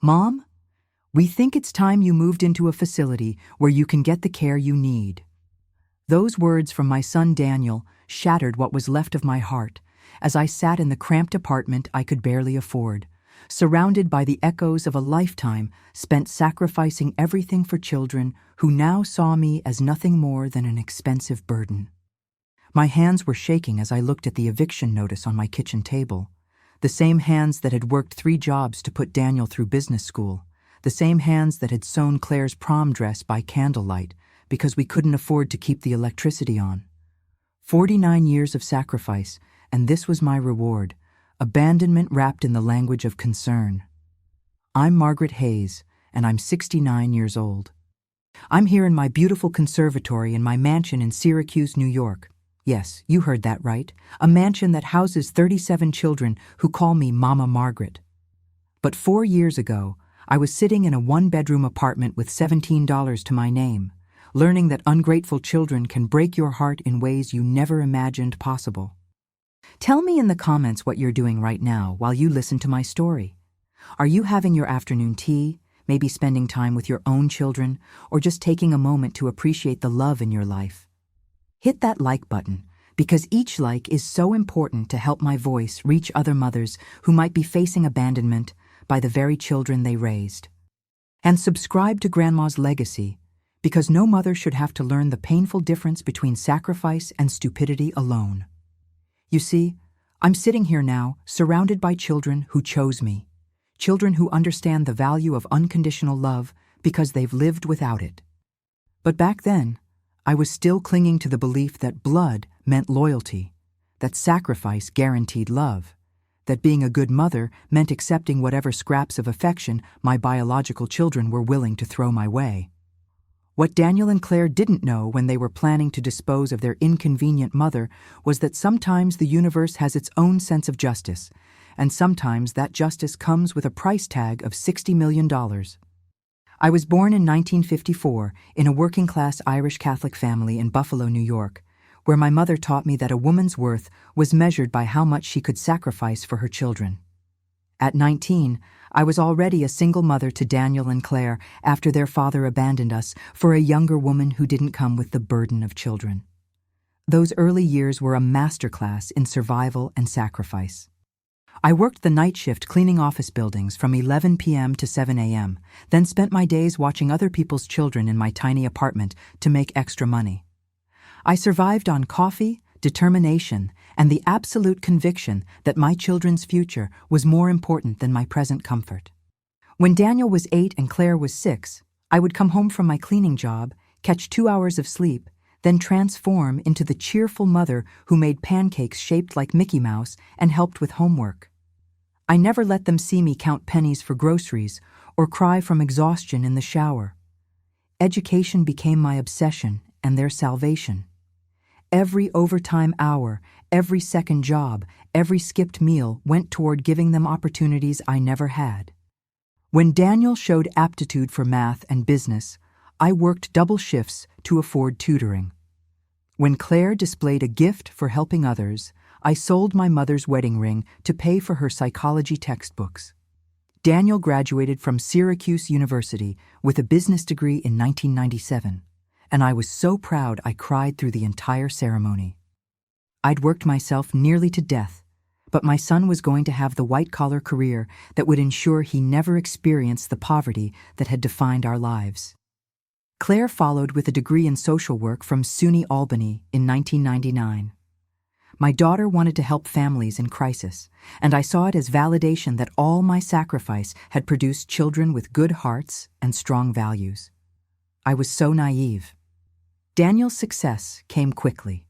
"Mom, we think it's time you moved into a facility where you can get the care you need." Those words from my son Daniel shattered what was left of my heart as I sat in the cramped apartment I could barely afford, surrounded by the echoes of a lifetime spent sacrificing everything for children who now saw me as nothing more than an expensive burden. My hands were shaking as I looked at the eviction notice on my kitchen table, the same hands that had worked 3 jobs to put Daniel through business school, the same hands that had sewn Claire's prom dress by candlelight because we couldn't afford to keep the electricity on. 49 years of sacrifice, and this was my reward, abandonment wrapped in the language of concern. I'm Margaret Hayes, and I'm 69 years old. I'm here in my beautiful conservatory in my mansion in Syracuse, New York. Yes, you heard that right, a mansion that houses 37 children who call me Mama Margaret. But 4 years ago, I was sitting in a 1-bedroom apartment with $17 to my name, learning that ungrateful children can break your heart in ways you never imagined possible. Tell me in the comments what you're doing right now while you listen to my story. Are you having your afternoon tea, maybe spending time with your own children, or just taking a moment to appreciate the love in your life? Hit that like button, because each like is so important to help my voice reach other mothers who might be facing abandonment by the very children they raised. And subscribe to Grandma's Legacy, because no mother should have to learn the painful difference between sacrifice and stupidity alone. You see, I'm sitting here now, surrounded by children who chose me, children who understand the value of unconditional love because they've lived without it. But back then, I was still clinging to the belief that blood meant loyalty, that sacrifice guaranteed love, that being a good mother meant accepting whatever scraps of affection my biological children were willing to throw my way. What Daniel and Claire didn't know when they were planning to dispose of their inconvenient mother was that sometimes the universe has its own sense of justice, and sometimes that justice comes with a price tag of $60 million. I was born in 1954 in a working-class Irish Catholic family in Buffalo, New York, where my mother taught me that a woman's worth was measured by how much she could sacrifice for her children. At 19, I was already a single mother to Daniel and Claire after their father abandoned us for a younger woman who didn't come with the burden of children. Those early years were a masterclass in survival and sacrifice. I worked the night shift cleaning office buildings from 11 p.m. to 7 a.m., then spent my days watching other people's children in my tiny apartment to make extra money. I survived on coffee, determination, and the absolute conviction that my children's future was more important than my present comfort. When Daniel was 8 and Claire was 6, I would come home from my cleaning job, catch 2 hours of sleep, then transform into the cheerful mother who made pancakes shaped like Mickey Mouse and helped with homework. I never let them see me count pennies for groceries or cry from exhaustion in the shower. Education became my obsession and their salvation. Every overtime hour, every second job, every skipped meal went toward giving them opportunities I never had. When Daniel showed aptitude for math and business, I worked double shifts to afford tutoring. When Claire displayed a gift for helping others, I sold my mother's wedding ring to pay for her psychology textbooks. Daniel graduated from Syracuse University with a business degree in 1997, and I was so proud I cried through the entire ceremony. I'd worked myself nearly to death, but my son was going to have the white-collar career that would ensure he never experienced the poverty that had defined our lives. Claire followed with a degree in social work from SUNY Albany in 1999. My daughter wanted to help families in crisis, and I saw it as validation that all my sacrifice had produced children with good hearts and strong values. I was so naive. Daniel's success came quickly.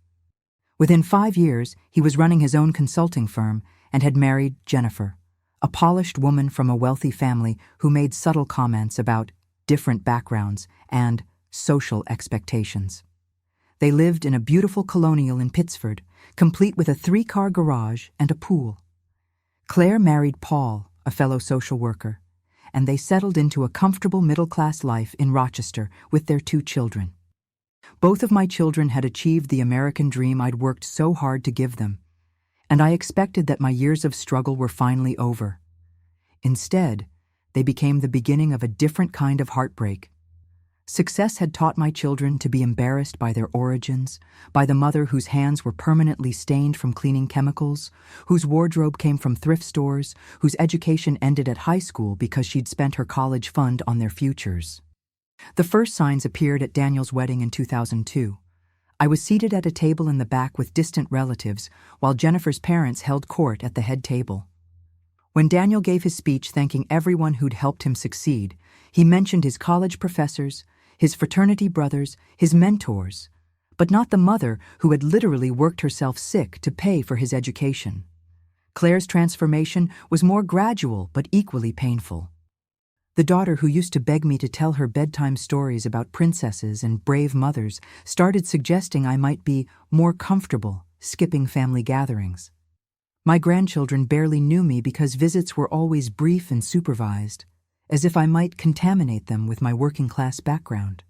Within 5 years, he was running his own consulting firm and had married Jennifer, a polished woman from a wealthy family who made subtle comments about different backgrounds and social expectations. They lived in a beautiful colonial in Pittsford, complete with a 3-car garage and a pool. Claire married Paul, a fellow social worker, and they settled into a comfortable middle-class life in Rochester with their 2 children. Both of my children had achieved the American dream I'd worked so hard to give them, and I expected that my years of struggle were finally over. Instead, They became the beginning of a different kind of heartbreak. Success had taught my children to be embarrassed by their origins, by the mother whose hands were permanently stained from cleaning chemicals, whose wardrobe came from thrift stores, whose education ended at high school because she'd spent her college fund on their futures. The first signs appeared at Daniel's wedding in 2002. I was seated at a table in the back with distant relatives, while Jennifer's parents held court at the head table. When Daniel gave his speech thanking everyone who'd helped him succeed, he mentioned his college professors, his fraternity brothers, his mentors, but not the mother who had literally worked herself sick to pay for his education. Claire's transformation was more gradual but equally painful. The daughter who used to beg me to tell her bedtime stories about princesses and brave mothers started suggesting I might be more comfortable skipping family gatherings. My grandchildren barely knew me because visits were always brief and supervised, as if I might contaminate them with my working-class background.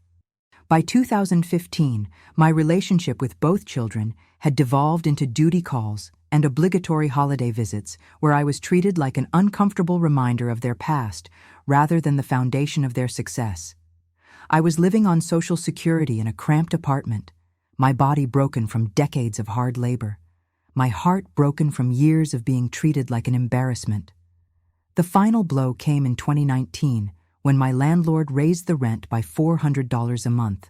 By 2015, my relationship with both children had devolved into duty calls and obligatory holiday visits where I was treated like an uncomfortable reminder of their past rather than the foundation of their success. I was living on Social Security in a cramped apartment, my body broken from decades of hard labor, my heart broken from years of being treated like an embarrassment. The final blow came in 2019 when my landlord raised the rent by $400 a month.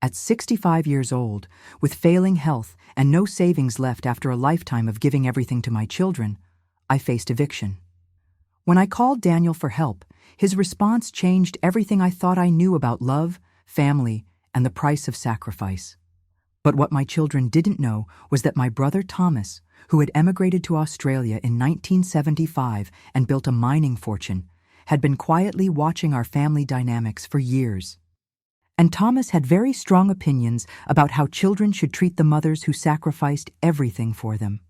At 65 years old, with failing health and no savings left after a lifetime of giving everything to my children, I faced eviction. When I called Daniel for help, his response changed everything I thought I knew about love, family, and the price of sacrifice. But what my children didn't know was that my brother Thomas, who had emigrated to Australia in 1975 and built a mining fortune, had been quietly watching our family dynamics for years. And Thomas had very strong opinions about how children should treat the mothers who sacrificed everything for them.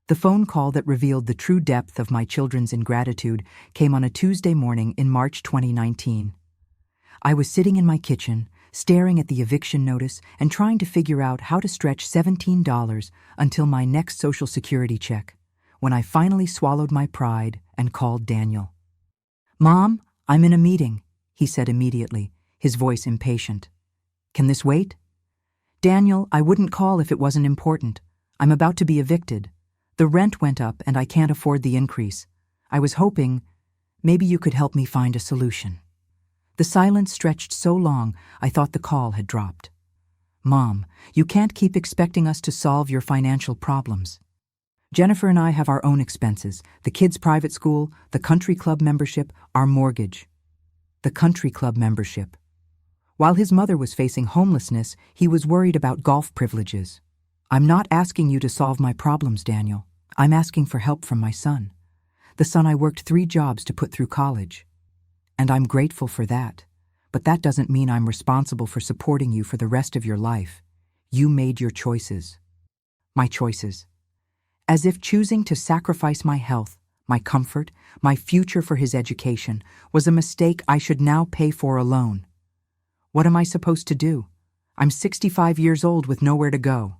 The phone call that revealed the true depth of my children's ingratitude came on a Tuesday morning in March 2019. I was sitting in my kitchen, staring at the eviction notice and trying to figure out how to stretch $17 until my next Social Security check, when I finally swallowed my pride and called Daniel. "Mom, I'm in a meeting," he said immediately, his voice impatient. "Can this wait?" "Daniel, I wouldn't call if it wasn't important. I'm about to be evicted. The rent went up and I can't afford the increase. I was hoping maybe you could help me find a solution." The silence stretched so long I thought the call had dropped. "Mom, you can't keep expecting us to solve your financial problems. Jennifer and I have our own expenses, the kids' private school, the country club membership, our mortgage." The country club membership. While his mother was facing homelessness, he was worried about golf privileges. "I'm not asking you to solve my problems, Daniel. I'm asking for help from my son. The son I worked 3 jobs to put through college. And I'm grateful for that. But that doesn't mean I'm responsible for supporting you for the rest of your life. You made your choices." My choices. As if choosing to sacrifice my health, my comfort, my future for his education was a mistake I should now pay for alone. What am I supposed to do? I'm 65 years old with nowhere to go.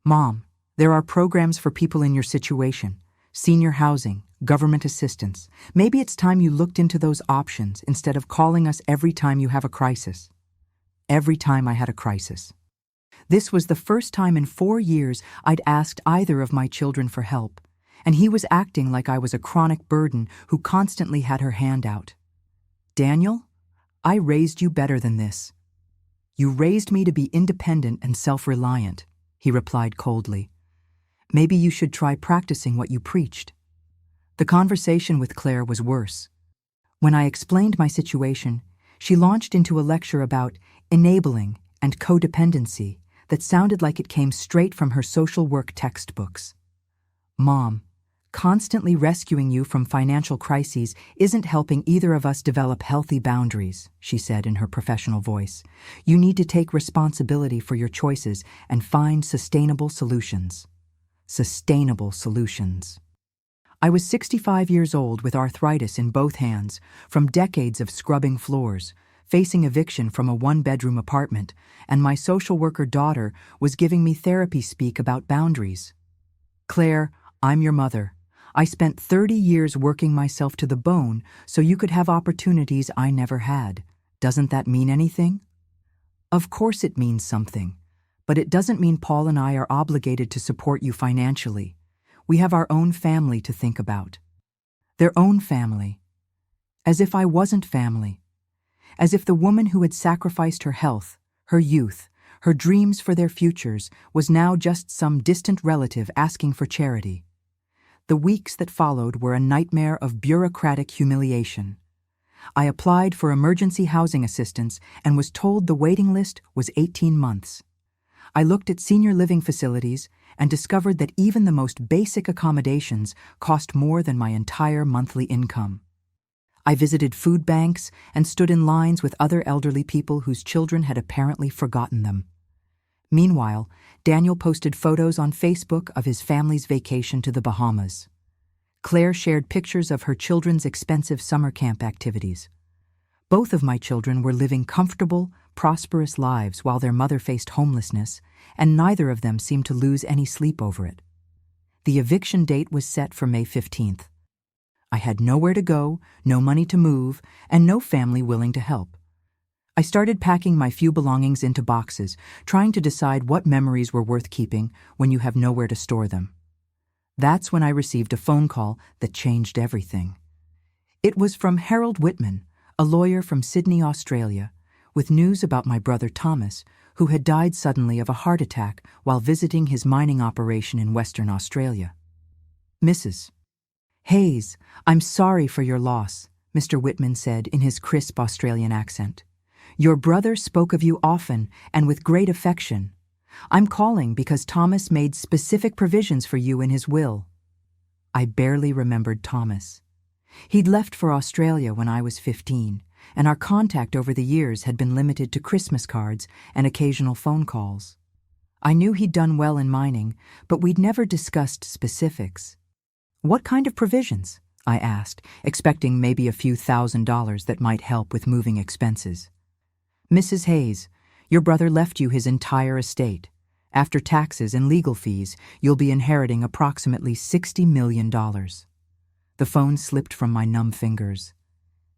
"Mom, there are programs for people in your situation. Senior housing, government assistance. Maybe it's time you looked into those options instead of calling us every time you have a crisis." Every time I had a crisis. This was the first time in 4 years I'd asked either of my children for help, and he was acting like I was a chronic burden who constantly had her hand out. "Daniel, I raised you better than this. You raised me to be independent and self-reliant," he replied coldly. "Maybe you should try practicing what you preached." The conversation with Claire was worse. When I explained my situation, she launched into a lecture about enabling and codependency that sounded like it came straight from her social work textbooks. "Mom, constantly rescuing you from financial crises isn't helping either of us develop healthy boundaries," she said in her professional voice. "You need to take responsibility for your choices and find sustainable solutions." Sustainable solutions. I was 65 years old with arthritis in both hands from decades of scrubbing floors, facing eviction from a 1-bedroom apartment, and my social worker daughter was giving me therapy speak about boundaries. "Claire, I'm your mother. I spent 30 years working myself to the bone so you could have opportunities I never had. Doesn't that mean anything? Of course it means something, but it doesn't mean Paul and I are obligated to support you financially. We have our own family to think about. Their own family. As if I wasn't family. As if the woman who had sacrificed her health, her youth, her dreams for their futures was now just some distant relative asking for charity. The weeks that followed were a nightmare of bureaucratic humiliation. I applied for emergency housing assistance and was told the waiting list was 18 months. I looked at senior living facilities and discovered that even the most basic accommodations cost more than my entire monthly income. I visited food banks and stood in lines with other elderly people whose children had apparently forgotten them. Meanwhile, Daniel posted photos on Facebook of his family's vacation to the Bahamas. Claire shared pictures of her children's expensive summer camp activities. Both of my children were living comfortable, prosperous lives while their mother faced homelessness, and neither of them seemed to lose any sleep over it. The eviction date was set for May 15th. I had nowhere to go, no money to move, and no family willing to help. I started packing my few belongings into boxes, trying to decide what memories were worth keeping when you have nowhere to store them. That's when I received a phone call that changed everything. It was from Harold Whitman, a lawyer from Sydney, Australia, with news about my brother Thomas, who had died suddenly of a heart attack while visiting his mining operation in Western Australia. Mrs. Hayes, I'm sorry for your loss, Mr. Whitman said in his crisp Australian accent. Your brother spoke of you often and with great affection. I'm calling because Thomas made specific provisions for you in his will. I barely remembered Thomas. He'd left for Australia when I was 15, and our contact over the years had been limited to Christmas cards and occasional phone calls. I knew he'd done well in mining, but we'd never discussed specifics. What kind of provisions? I asked, expecting maybe a few $1,000s that might help with moving expenses. Mrs. Hayes, your brother left you his entire estate. After taxes and legal fees, you'll be inheriting approximately $60 million. The phone slipped from my numb fingers.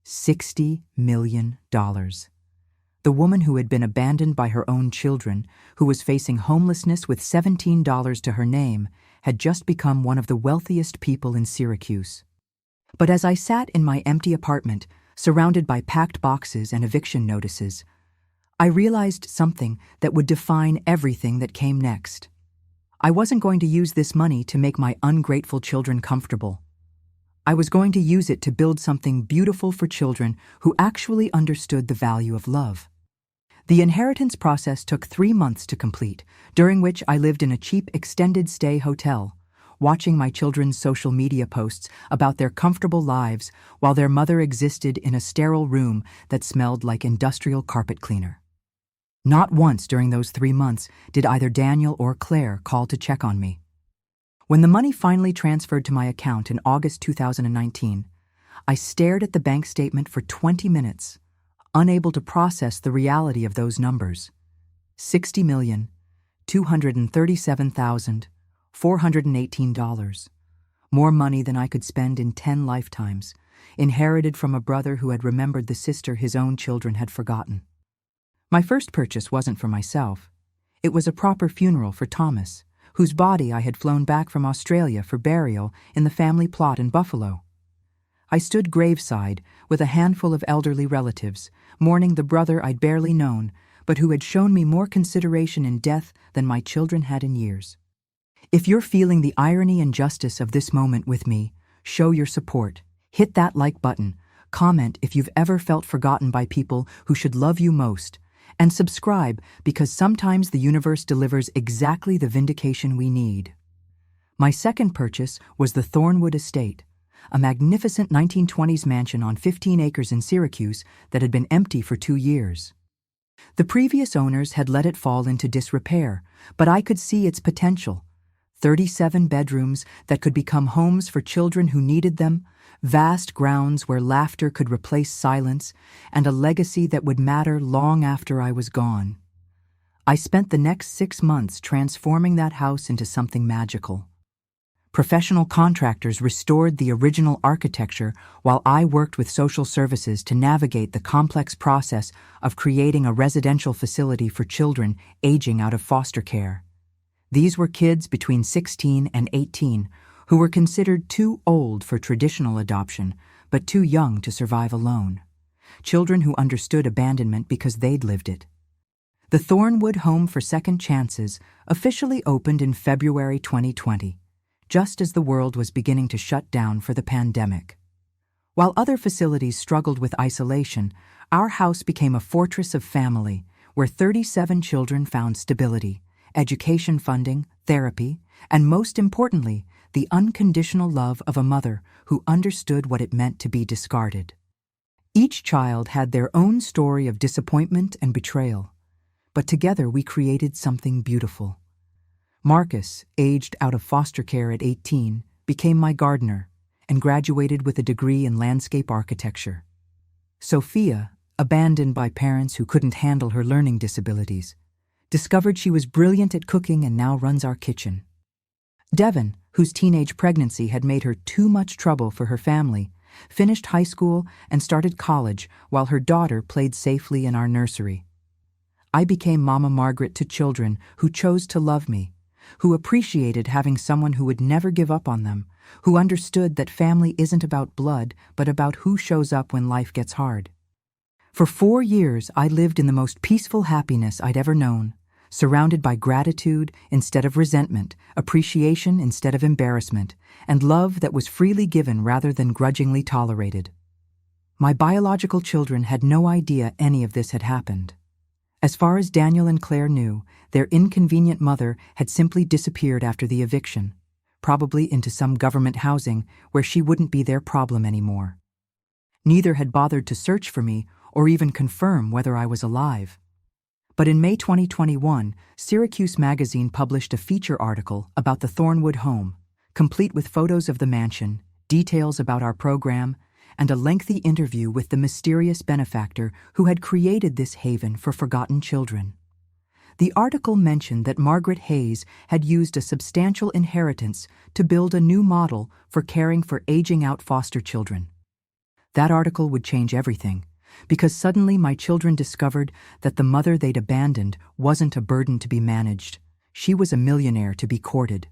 $60 million. The woman who had been abandoned by her own children, who was facing homelessness with $17 to her name, had just become one of the wealthiest people in Syracuse. But as I sat in my empty apartment, surrounded by packed boxes and eviction notices, I realized something that would define everything that came next. I wasn't going to use this money to make my ungrateful children comfortable. I was going to use it to build something beautiful for children who actually understood the value of love. The inheritance process took 3 months to complete, during which I lived in a cheap extended stay hotel, watching my children's social media posts about their comfortable lives while their mother existed in a sterile room that smelled like industrial carpet cleaner. Not once during those 3 months did either Daniel or Claire call to check on me. When the money finally transferred to my account in August 2019, I stared at the bank statement for 20 minutes, unable to process the reality of those numbers. $60,237,418. More money than I could spend in 10 lifetimes, inherited from a brother who had remembered the sister his own children had forgotten. My first purchase wasn't for myself. It was a proper funeral for Thomas, whose body I had flown back from Australia for burial in the family plot in Buffalo. I stood graveside with a handful of elderly relatives, mourning the brother I'd barely known, but who had shown me more consideration in death than my children had in years. If you're feeling the irony and justice of this moment with me, show your support. Hit that like button, comment if you've ever felt forgotten by people who should love you most, and subscribe because sometimes the universe delivers exactly the vindication we need. My second purchase was the Thornwood Estate, a magnificent 1920s mansion on 15 acres in Syracuse that had been empty for 2 years. The previous owners had let it fall into disrepair, but I could see its potential. 37 bedrooms that could become homes for children who needed them, vast grounds where laughter could replace silence, and a legacy that would matter long after I was gone. I spent the next 6 months transforming that house into something magical. Professional contractors restored the original architecture while I worked with social services to navigate the complex process of creating a residential facility for children aging out of foster care. These were kids between 16 and 18 who were considered too old for traditional adoption, but too young to survive alone. Children who understood abandonment because they'd lived it. The Thornwood Home for Second Chances officially opened in February 2020, just as the world was beginning to shut down for the pandemic. While other facilities struggled with isolation, our house became a fortress of family where 37 children found stability, education funding, therapy, and most importantly, the unconditional love of a mother who understood what it meant to be discarded. Each child had their own story of disappointment and betrayal, but together we created something beautiful. Marcus, aged out of foster care at 18, became my gardener and graduated with a degree in landscape architecture. Sophia, abandoned by parents who couldn't handle her learning disabilities, discovered she was brilliant at cooking and now runs our kitchen. Devon, whose teenage pregnancy had made her too much trouble for her family, finished high school and started college while her daughter played safely in our nursery. I became Mama Margaret to children who chose to love me, who appreciated having someone who would never give up on them, who understood that family isn't about blood, but about who shows up when life gets hard. For 4 years, I lived in the most peaceful happiness I'd ever known, surrounded by gratitude instead of resentment, appreciation instead of embarrassment, and love that was freely given rather than grudgingly tolerated. My biological children had no idea any of this had happened. As far as Daniel and Claire knew, their inconvenient mother had simply disappeared after the eviction, probably into some government housing where she wouldn't be their problem anymore. Neither had bothered to search for me or even confirm whether I was alive. But in May 2021, Syracuse Magazine published a feature article about the Thornwood home, complete with photos of the mansion, details about our program, and a lengthy interview with the mysterious benefactor who had created this haven for forgotten children. The article mentioned that Margaret Hayes had used a substantial inheritance to build a new model for caring for aging-out foster children. That article would change everything, because suddenly my children discovered that the mother they'd abandoned wasn't a burden to be managed. She was a millionaire to be courted.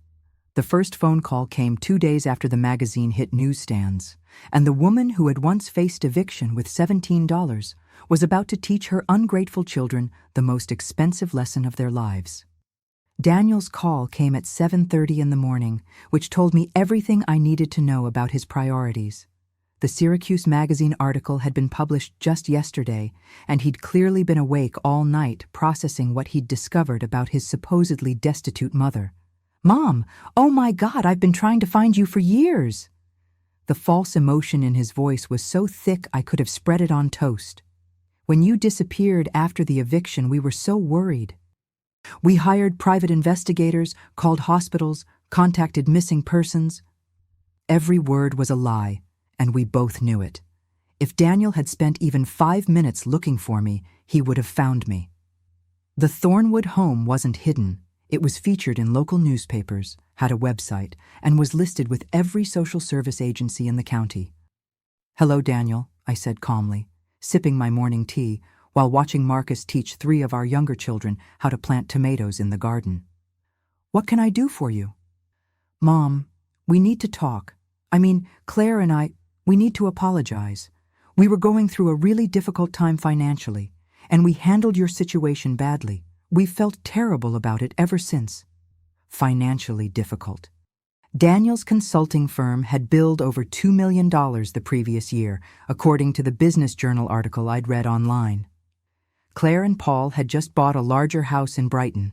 The first phone call came 2 days after the magazine hit newsstands, and the woman who had once faced eviction with $17 was about to teach her ungrateful children the most expensive lesson of their lives. Daniel's call came at 7:30 in the morning, which told me everything I needed to know about his priorities. The Syracuse Magazine article had been published just yesterday, and he'd clearly been awake all night processing what he'd discovered about his supposedly destitute mother. "Mom, oh my God, I've been trying to find you for years." The false emotion in his voice was so thick I could have spread it on toast. "When you disappeared after the eviction, we were so worried. We hired private investigators, called hospitals, contacted missing persons." Every word was a lie, and we both knew it. If Daniel had spent even 5 minutes looking for me, he would have found me. The Thornwood home wasn't hidden. It was featured in local newspapers, had a website, and was listed with every social service agency in the county. "Hello, Daniel," I said calmly, sipping my morning tea while watching Marcus teach 3 of our younger children how to plant tomatoes in the garden. "What can I do for you?" "Mom, we need to talk. Claire and we need to apologize. We were going through a really difficult time financially, and we handled your situation badly. We've felt terrible about it ever since." Financially difficult. Daniel's consulting firm had billed over $2 million the previous year, according to the Business Journal article I'd read online. Claire and Paul had just bought a larger house in Brighton.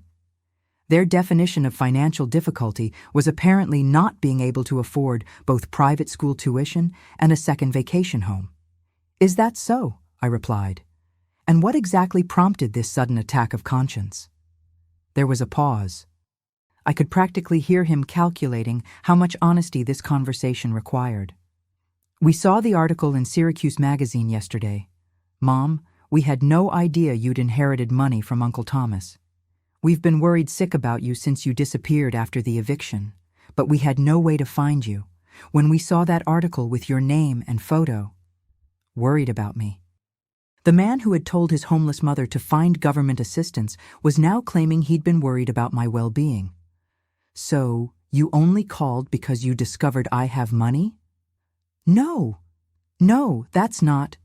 Their definition of financial difficulty was apparently not being able to afford both private school tuition and a second vacation home. "Is that so?" I replied. "And what exactly prompted this sudden attack of conscience?" There was a pause. I could practically hear him calculating how much honesty this conversation required. "We saw the article in Syracuse Magazine yesterday. Mom, we had no idea you'd inherited money from Uncle Thomas. We've been worried sick about you since you disappeared after the eviction, but we had no way to find you. When we saw that article with your name and photo, worried about me. The man who had told his homeless mother to find government assistance was now claiming he'd been worried about my well-being. So, you only called because you discovered I have money? No, that's not.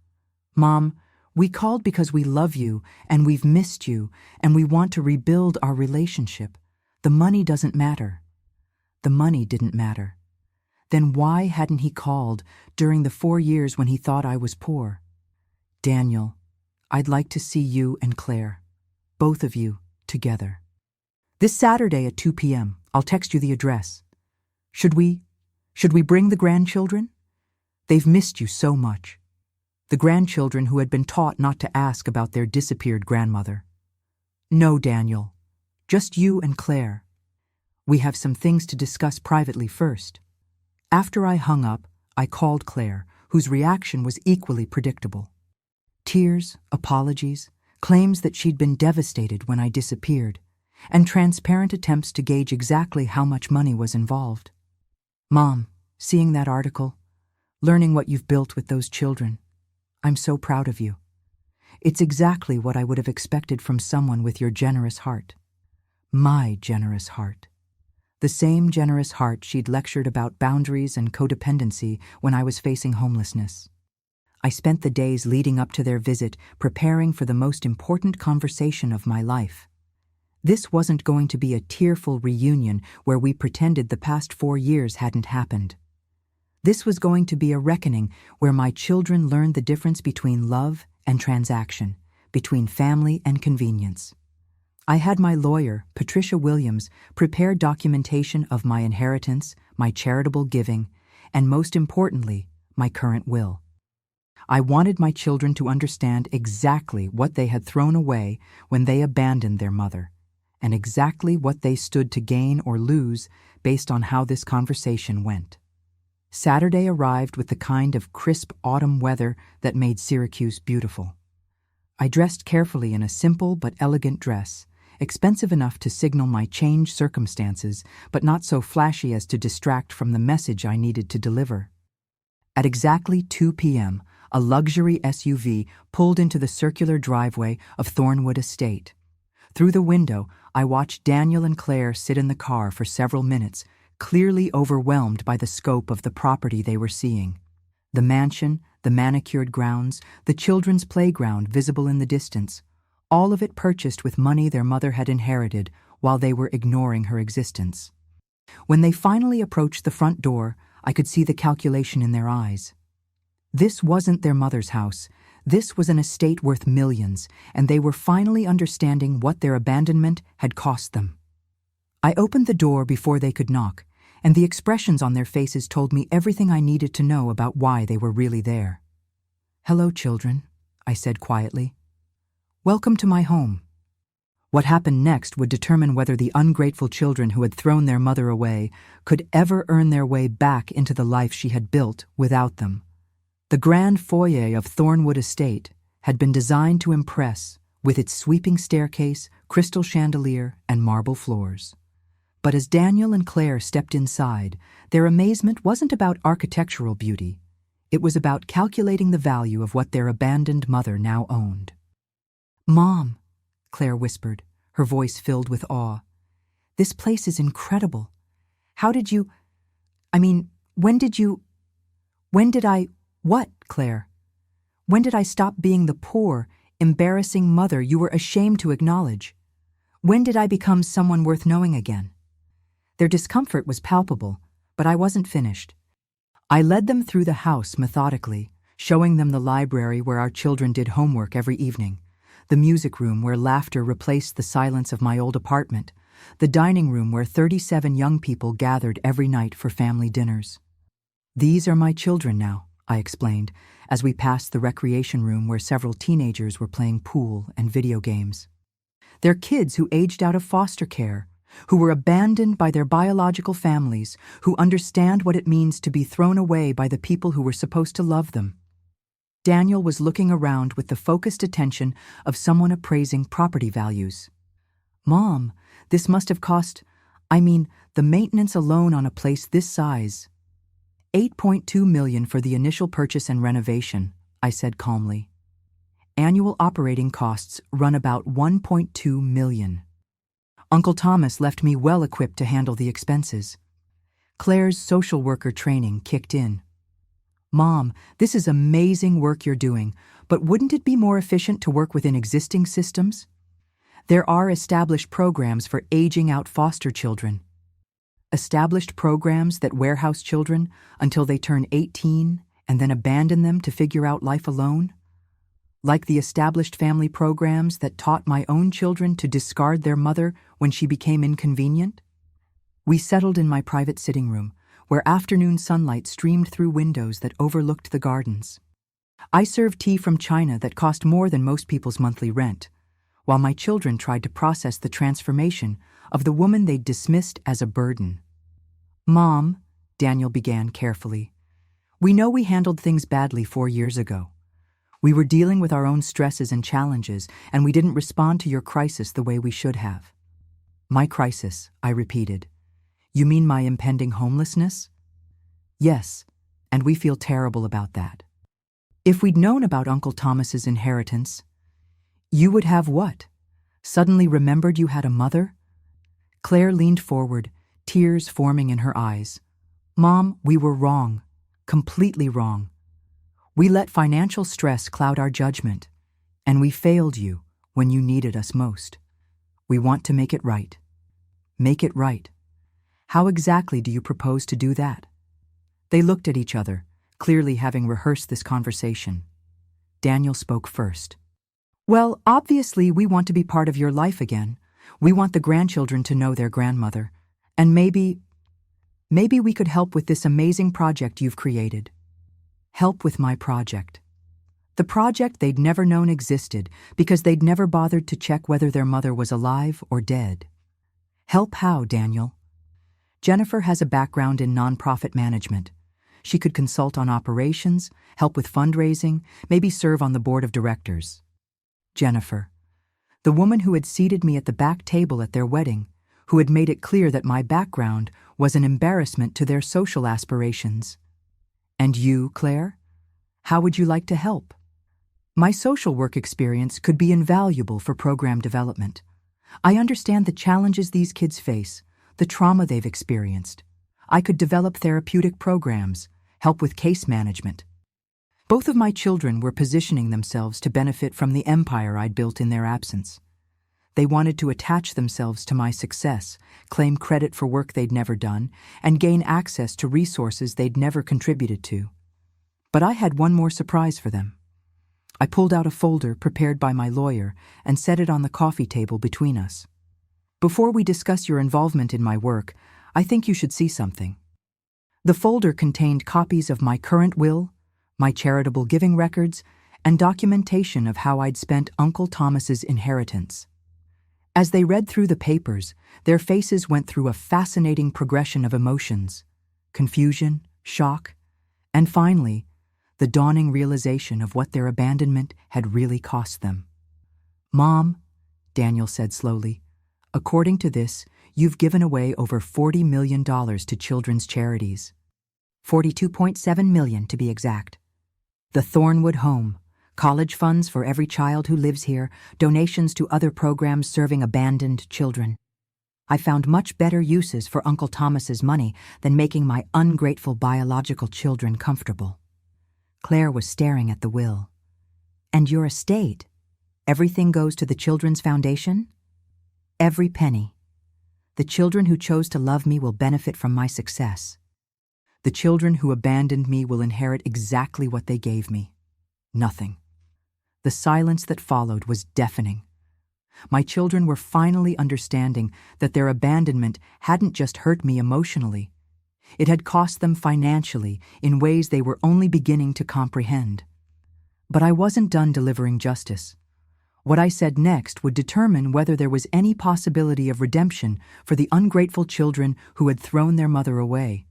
Mom, we called because we love you and we've missed you and we want to rebuild our relationship. The money doesn't matter. The money didn't matter. Then why hadn't he called during the 4 years when he thought I was poor? Daniel, I'd like to see you and Claire, both of you, together. This Saturday at 2 p.m., I'll text you the address. Should we bring the grandchildren? They've missed you so much. The grandchildren who had been taught not to ask about their disappeared grandmother. No, Daniel, just you and Claire. We have some things to discuss privately first. After I hung up, I called Claire, whose reaction was equally predictable. Tears, apologies, claims that she'd been devastated when I disappeared, and transparent attempts to gauge exactly how much money was involved. Mom, seeing that article, learning what you've built with those children, I'm so proud of you. It's exactly what I would have expected from someone with your generous heart. My generous heart. The same generous heart she'd lectured about boundaries and codependency when I was facing homelessness. I spent the days leading up to their visit preparing for the most important conversation of my life. This wasn't going to be a tearful reunion where we pretended the past 4 years hadn't happened. This was going to be a reckoning where my children learned the difference between love and transaction, between family and convenience. I had my lawyer, Patricia Williams, prepare documentation of my inheritance, my charitable giving, and most importantly, my current will. I wanted my children to understand exactly what they had thrown away when they abandoned their mother, and exactly what they stood to gain or lose based on how this conversation went. Saturday arrived with the kind of crisp autumn weather that made Syracuse beautiful. I dressed carefully in a simple but elegant dress, expensive enough to signal my changed circumstances, but not so flashy as to distract from the message I needed to deliver. At exactly 2 p.m., a luxury SUV pulled into the circular driveway of Thornwood Estate. Through the window, I watched Daniel and Claire sit in the car for several minutes, clearly overwhelmed by the scope of the property they were seeing. The mansion, the manicured grounds, the children's playground visible in the distance, all of it purchased with money their mother had inherited while they were ignoring her existence. When they finally approached the front door, I could see the calculation in their eyes. This wasn't their mother's house. This was an estate worth millions, and they were finally understanding what their abandonment had cost them. I opened the door before they could knock, and the expressions on their faces told me everything I needed to know about why they were really there. "Hello, children," I said quietly. "Welcome to my home." What happened next would determine whether the ungrateful children who had thrown their mother away could ever earn their way back into the life she had built without them. The grand foyer of Thornwood Estate had been designed to impress with its sweeping staircase, crystal chandelier, and marble floors. But as Daniel and Claire stepped inside, their amazement wasn't about architectural beauty. It was about calculating the value of what their abandoned mother now owned. "Mom," Claire whispered, her voice filled with awe. "This place is incredible. How did you... when did I... What, Claire? When did I stop being the poor, embarrassing mother you were ashamed to acknowledge? When did I become someone worth knowing again?" Their discomfort was palpable, but I wasn't finished. I led them through the house methodically, showing them the library where our children did homework every evening, the music room where laughter replaced the silence of my old apartment, the dining room where 37 young people gathered every night for family dinners. "These are my children now," I explained, as we passed the recreation room where several teenagers were playing pool and video games. "They're kids who aged out of foster care, who were abandoned by their biological families, who understand what it means to be thrown away by the people who were supposed to love them." Daniel was looking around with the focused attention of someone appraising property values. "Mom, this must have cost... The maintenance alone on a place this size. 8.2 million for the initial purchase and renovation, I said calmly. Annual operating costs run about 1.2 million. Uncle Thomas left me well equipped to handle the expenses. Claire's social worker training kicked in. Mom, this is amazing work you're doing, but wouldn't it be more efficient to work within existing systems? There are established programs for aging out foster children. Established programs that warehouse children until they turn 18 and then abandon them to figure out life alone? Like the established family programs that taught my own children to discard their mother when she became inconvenient? We settled in my private sitting room, where afternoon sunlight streamed through windows that overlooked the gardens. I served tea from China that cost more than most people's monthly rent, while my children tried to process the transformation of the woman they'd dismissed as a burden. Mom, Daniel began carefully, we know we handled things badly 4 years ago. We were dealing with our own stresses and challenges, and we didn't respond to your crisis the way we should have. My crisis, I repeated. You mean my impending homelessness? Yes, and we feel terrible about that. If we'd known about Uncle Thomas's inheritance, you would have what? Suddenly remembered you had a mother? Claire leaned forward, tears forming in her eyes. Mom, we were wrong, completely wrong. We let financial stress cloud our judgment, and we failed you when you needed us most. We want to make it right. Make it right. How exactly do you propose to do that? They looked at each other, clearly having rehearsed this conversation. Daniel spoke first. Well, obviously we want to be part of your life again. We want the grandchildren to know their grandmother. And maybe we could help with this amazing project you've created. Help with my project. The project they'd never known existed because they'd never bothered to check whether their mother was alive or dead. Help how, Daniel? Jennifer has a background in nonprofit management. She could consult on operations, help with fundraising, maybe serve on the board of directors. Jennifer, the woman who had seated me at the back table at their wedding, who had made it clear that my background was an embarrassment to their social aspirations. And you, Claire? How would you like to help? My social work experience could be invaluable for program development. I understand the challenges these kids face, the trauma they've experienced. I could develop therapeutic programs, help with case management. Both of my children were positioning themselves to benefit from the empire I'd built in their absence. They wanted to attach themselves to my success, claim credit for work they'd never done, and gain access to resources they'd never contributed to. But I had one more surprise for them. I pulled out a folder prepared by my lawyer and set it on the coffee table between us. Before we discuss your involvement in my work, I think you should see something. The folder contained copies of my current will, my charitable giving records, and documentation of how I'd spent Uncle Thomas's inheritance. As they read through the papers, their faces went through a fascinating progression of emotions: confusion, shock, and finally, the dawning realization of what their abandonment had really cost them. Mom, Daniel said slowly, according to this, you've given away over $40 million to children's charities. 42.7 million to be exact. The Thornwood Home, college funds for every child who lives here, donations to other programs serving abandoned children. I found much better uses for Uncle Thomas's money than making my ungrateful biological children comfortable. Claire was staring at the will. And your estate? Everything goes to the Children's Foundation? Every penny. The children who chose to love me will benefit from my success. The children who abandoned me will inherit exactly what they gave me. Nothing. The silence that followed was deafening. My children were finally understanding that their abandonment hadn't just hurt me emotionally. It had cost them financially in ways they were only beginning to comprehend. But I wasn't done delivering justice. What I said next would determine whether there was any possibility of redemption for the ungrateful children who had thrown their mother away.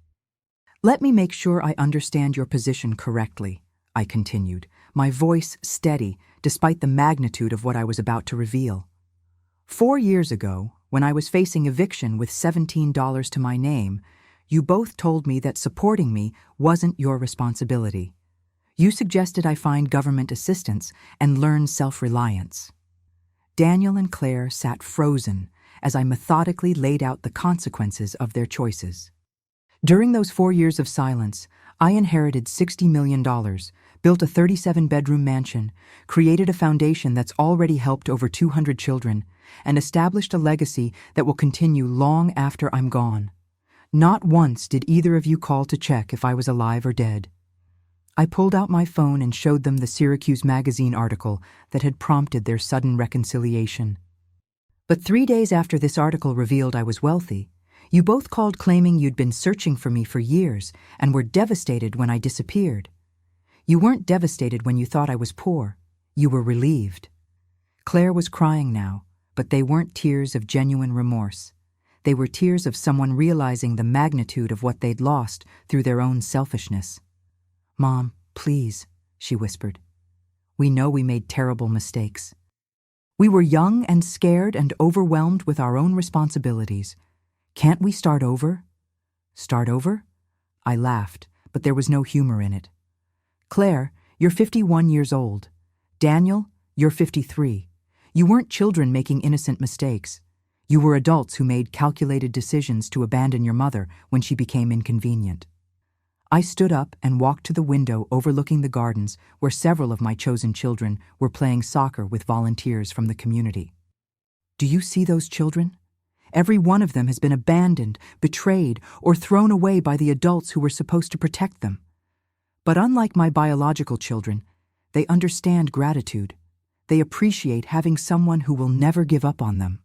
Let me make sure I understand your position correctly, I continued, my voice steady despite the magnitude of what I was about to reveal. 4 years ago, when I was facing eviction with $17 to my name, you both told me that supporting me wasn't your responsibility. You suggested I find government assistance and learn self-reliance. Daniel and Claire sat frozen as I methodically laid out the consequences of their choices. During those 4 years of silence, I inherited $60 million, built a 37-bedroom mansion, created a foundation that's already helped over 200 children, and established a legacy that will continue long after I'm gone. Not once did either of you call to check if I was alive or dead. I pulled out my phone and showed them the Syracuse Magazine article that had prompted their sudden reconciliation. But 3 days after this article revealed I was wealthy, you both called claiming you'd been searching for me for years and were devastated when I disappeared. You weren't devastated when you thought I was poor. You were relieved. Claire was crying now, but they weren't tears of genuine remorse. They were tears of someone realizing the magnitude of what they'd lost through their own selfishness. "Mom, please," she whispered. "We know we made terrible mistakes. We were young and scared and overwhelmed with our own responsibilities. Can't we start over?" "Start over?" I laughed, but there was no humor in it. "Claire, you're 51 years old. Daniel, you're 53. You weren't children making innocent mistakes. You were adults who made calculated decisions to abandon your mother when she became inconvenient." I stood up and walked to the window overlooking the gardens where several of my chosen children were playing soccer with volunteers from the community. "Do you see those children? Every one of them has been abandoned, betrayed, or thrown away by the adults who were supposed to protect them. But unlike my biological children, they understand gratitude. They appreciate having someone who will never give up on them."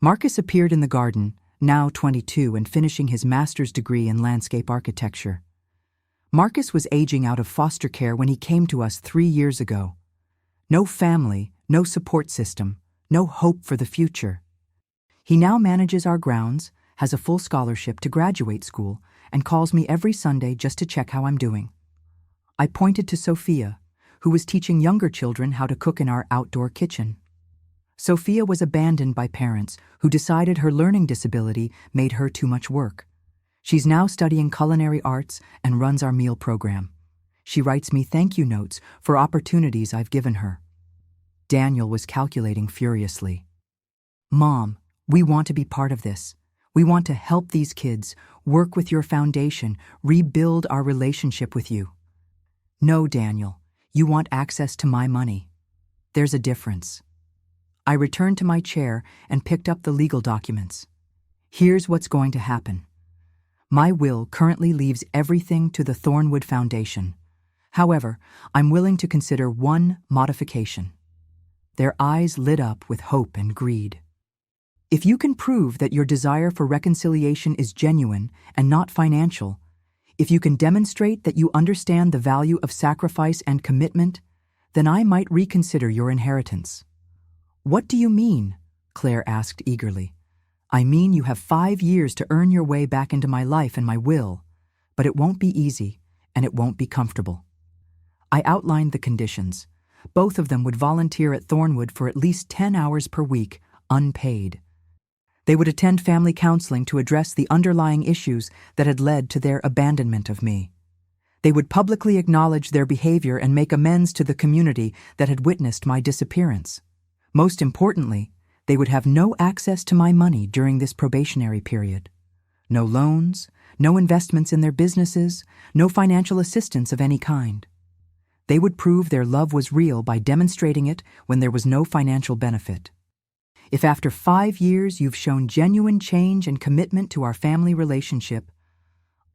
Marcus appeared in the garden, now 22 and finishing his master's degree in landscape architecture. Marcus was aging out of foster care when he came to us 3 years ago. No family, no support system, no hope for the future. He now manages our grounds, has a full scholarship to graduate school, and calls me every Sunday just to check how I'm doing. I pointed to Sophia, who was teaching younger children how to cook in our outdoor kitchen. Sophia was abandoned by parents who decided her learning disability made her too much work. She's now studying culinary arts and runs our meal program. She writes me thank you notes for opportunities I've given her. Daniel was calculating furiously. "Mom, we want to be part of this. We want to help these kids, work with your foundation, rebuild our relationship with you." "No, Daniel, you want access to my money. There's a difference." I returned to my chair and picked up the legal documents. Here's what's going to happen. My will currently leaves everything to the Thornwood Foundation. However, I'm willing to consider one modification. Their eyes lit up with hope and greed. "If you can prove that your desire for reconciliation is genuine and not financial, if you can demonstrate that you understand the value of sacrifice and commitment, then I might reconsider your inheritance." "What do you mean?" Claire asked eagerly. "I mean you have 5 years to earn your way back into my life and my will, but it won't be easy and it won't be comfortable." I outlined the conditions. Both of them would volunteer at Thornwood for at least 10 hours per week, unpaid. They would attend family counseling to address the underlying issues that had led to their abandonment of me. They would publicly acknowledge their behavior and make amends to the community that had witnessed my disappearance. Most importantly, they would have no access to my money during this probationary period. No loans, no investments in their businesses, no financial assistance of any kind. They would prove their love was real by demonstrating it when there was no financial benefit. If after 5 years you've shown genuine change and commitment to our family relationship,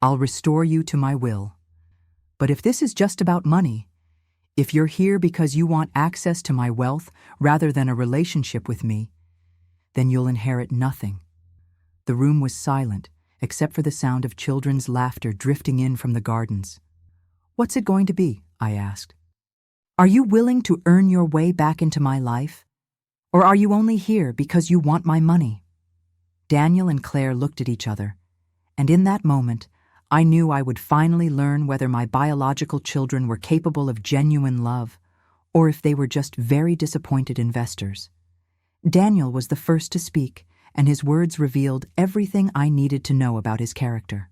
I'll restore you to my will. But if this is just about money, if you're here because you want access to my wealth rather than a relationship with me, then you'll inherit nothing." The room was silent, except for the sound of children's laughter drifting in from the gardens. "What's it going to be?" I asked. "Are you willing to earn your way back into my life? Or are you only here because you want my money?" Daniel and Claire looked at each other, and in that moment, I knew I would finally learn whether my biological children were capable of genuine love, or if they were just very disappointed investors. Daniel was the first to speak, and his words revealed everything I needed to know about his character.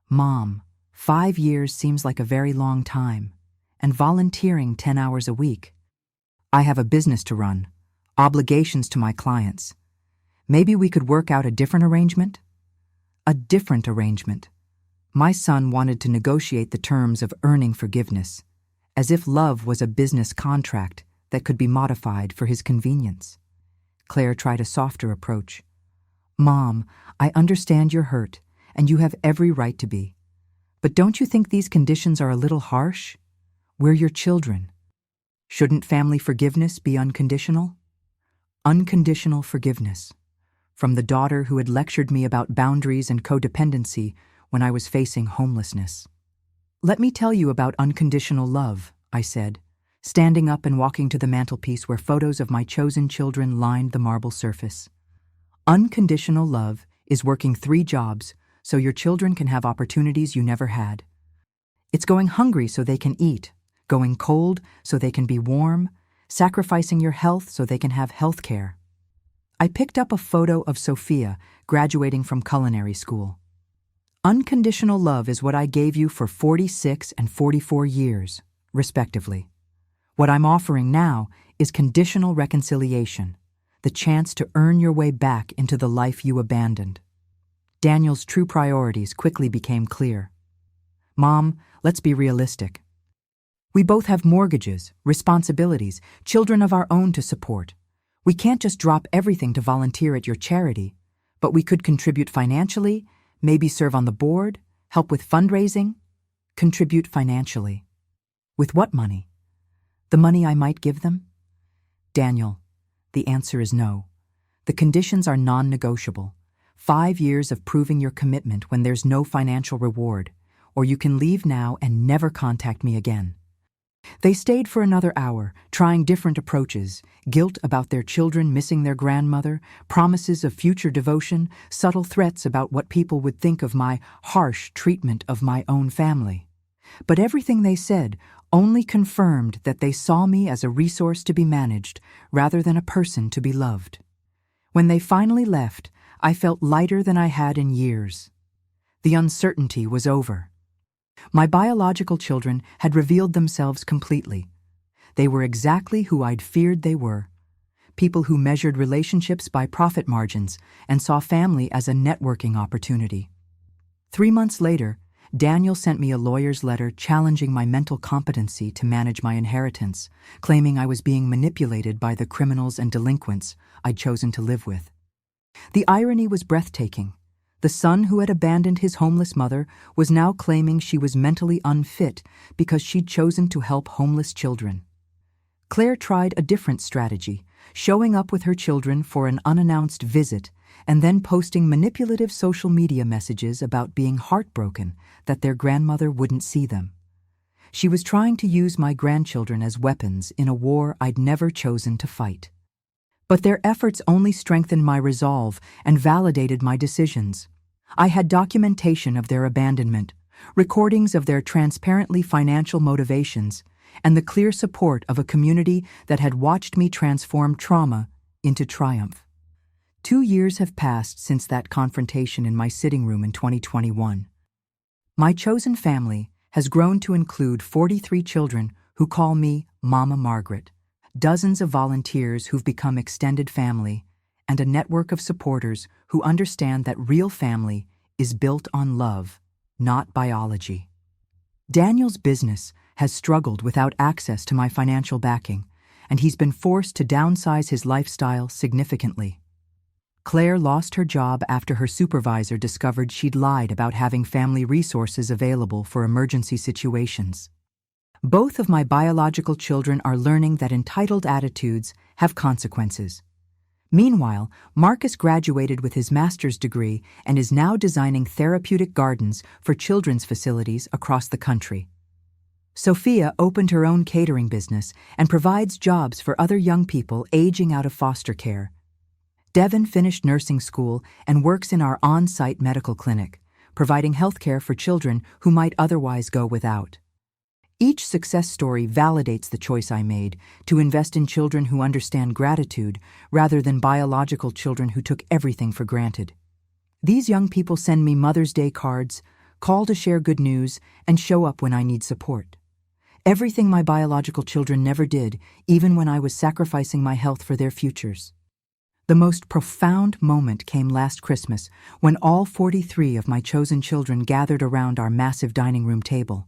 Mom, 5 years seems like a very long time, and volunteering 10 hours a week. I have a business to run, obligations to my clients. Maybe we could work out a different arrangement? A different arrangement. My son wanted to negotiate the terms of earning forgiveness, as if love was a business contract that could be modified for his convenience. Claire tried a softer approach. Mom, I understand you're hurt, and you have every right to be. But don't you think these conditions are a little harsh? We're your children. Shouldn't family forgiveness be unconditional? Unconditional forgiveness. From the daughter who had lectured me about boundaries and codependency when I was facing homelessness. Let me tell you about unconditional love, I said, standing up and walking to the mantelpiece where photos of my chosen children lined the marble surface. Unconditional love is working 3 jobs so your children can have opportunities you never had. It's going hungry so they can eat, going cold so they can be warm, sacrificing your health so they can have health care. I picked up a photo of Sophia graduating from culinary school. Unconditional love is what I gave you for 46 and 44 years, respectively. What I'm offering now is conditional reconciliation, the chance to earn your way back into the life you abandoned. Daniel's true priorities quickly became clear. Mom, let's be realistic. We both have mortgages, responsibilities, children of our own to support. We can't just drop everything to volunteer at your charity, but we could contribute financially, maybe serve on the board, help with fundraising. Contribute financially. With what money? The money I might give them? Daniel, the answer is no. The conditions are non-negotiable. 5 years of proving your commitment when there's no financial reward, or you can leave now and never contact me again. They stayed for another hour, trying different approaches, guilt about their children missing their grandmother, promises of future devotion, subtle threats about what people would think of my harsh treatment of my own family. But everything they said only confirmed that they saw me as a resource to be managed rather than a person to be loved. When they finally left, I felt lighter than I had in years. The uncertainty was over. My biological children had revealed themselves completely. They were exactly who I'd feared they were. People who measured relationships by profit margins and saw family as a networking opportunity. 3 months later, Daniel sent me a lawyer's letter challenging my mental competency to manage my inheritance, claiming I was being manipulated by the criminals and delinquents I'd chosen to live with. The irony was breathtaking. The son who had abandoned his homeless mother was now claiming she was mentally unfit because she'd chosen to help homeless children. Claire tried a different strategy, showing up with her children for an unannounced visit and then posting manipulative social media messages about being heartbroken that their grandmother wouldn't see them. She was trying to use my grandchildren as weapons in a war I'd never chosen to fight. But their efforts only strengthened my resolve and validated my decisions. I had documentation of their abandonment, recordings of their transparently financial motivations, and the clear support of a community that had watched me transform trauma into triumph. 2 years have passed since that confrontation in my sitting room in 2021. My chosen family has grown to include 43 children who call me Mama Margaret, dozens of volunteers who've become extended family, and a network of supporters who understand that real family is built on love, not biology. Daniel's business has struggled without access to my financial backing, and he's been forced to downsize his lifestyle significantly. Claire lost her job after her supervisor discovered she'd lied about having family resources available for emergency situations. Both of my biological children are learning that entitled attitudes have consequences. Meanwhile, Marcus graduated with his master's degree and is now designing therapeutic gardens for children's facilities across the country. Sophia opened her own catering business and provides jobs for other young people aging out of foster care. Devin finished nursing school and works in our on-site medical clinic, providing health care for children who might otherwise go without. Each success story validates the choice I made to invest in children who understand gratitude rather than biological children who took everything for granted. These young people send me Mother's Day cards, call to share good news, and show up when I need support. Everything my biological children never did, even when I was sacrificing my health for their futures. The most profound moment came last Christmas when all 43 of my chosen children gathered around our massive dining room table.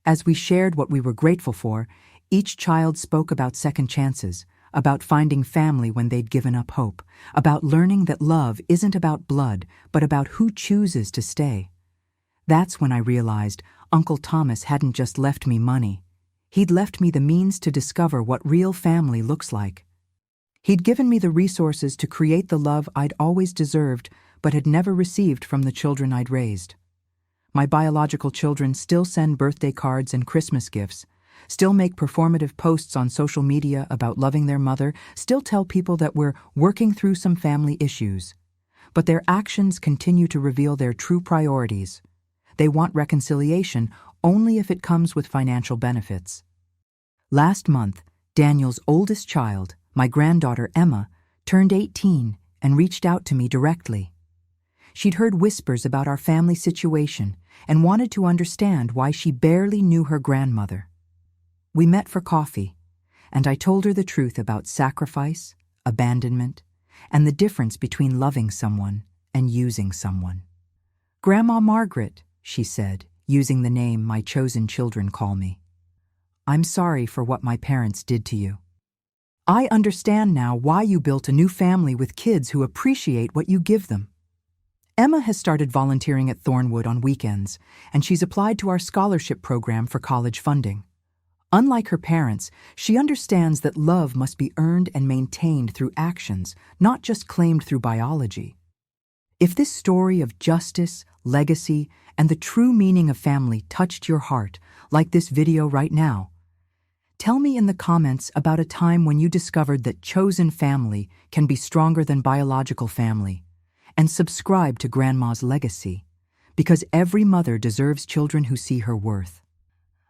As we shared what we were grateful for, each child spoke about second chances, about finding family when they'd given up hope, about learning that love isn't about blood, but about who chooses to stay. That's when I realized Uncle Thomas hadn't just left me money. He'd left me the means to discover what real family looks like. He'd given me the resources to create the love I'd always deserved but had never received from the children I'd raised. My biological children still send birthday cards and Christmas gifts, still make performative posts on social media about loving their mother, still tell people that we're working through some family issues. But their actions continue to reveal their true priorities. They want reconciliation only if it comes with financial benefits. Last month, Daniel's oldest child, my granddaughter Emma, turned 18 and reached out to me directly. She'd heard whispers about our family situation and wanted to understand why she barely knew her grandmother. We met for coffee, and I told her the truth about sacrifice, abandonment, and the difference between loving someone and using someone. "Grandma Margaret," she said, using the name my chosen children call me, "I'm sorry for what my parents did to you. I understand now why you built a new family with kids who appreciate what you give them." Emma has started volunteering at Thornwood on weekends, and she's applied to our scholarship program for college funding. Unlike her parents, she understands that love must be earned and maintained through actions, not just claimed through biology. If this story of justice, legacy, and the true meaning of family touched your heart, like this video right now, tell me in the comments about a time when you discovered that chosen family can be stronger than biological family, and subscribe to Grandma's legacy, because every mother deserves children who see her worth.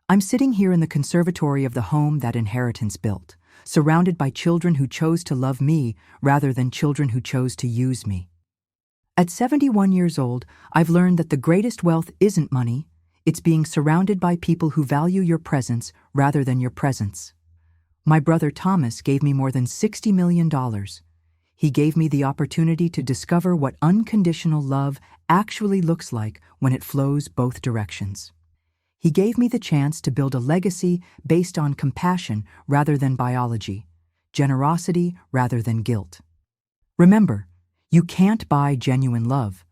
I'm sitting here in the conservatory of the home that inheritance built, surrounded by children who chose to love me rather than children who chose to use me. At 71 years old, I've learned that the greatest wealth isn't money, it's being surrounded by people who value your presence rather than your presence. My brother Thomas gave me more than $60 million. He gave me the opportunity to discover what unconditional love actually looks like when it flows both directions. He gave me the chance to build a legacy based on compassion rather than biology, generosity rather than guilt. Remember, you can't buy genuine love,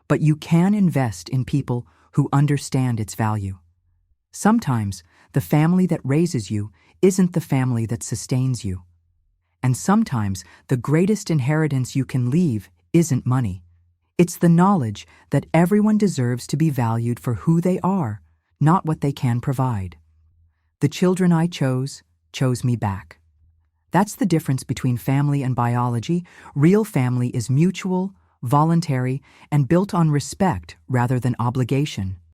but you can invest in people who understand its value. Sometimes, the family that raises you isn't the family that sustains you. And sometimes, the greatest inheritance you can leave isn't money. It's the knowledge that everyone deserves to be valued for who they are, not what they can provide. The children I chose me back. That's the difference between family and biology. Real family is mutual, voluntary, and built on respect rather than obligation.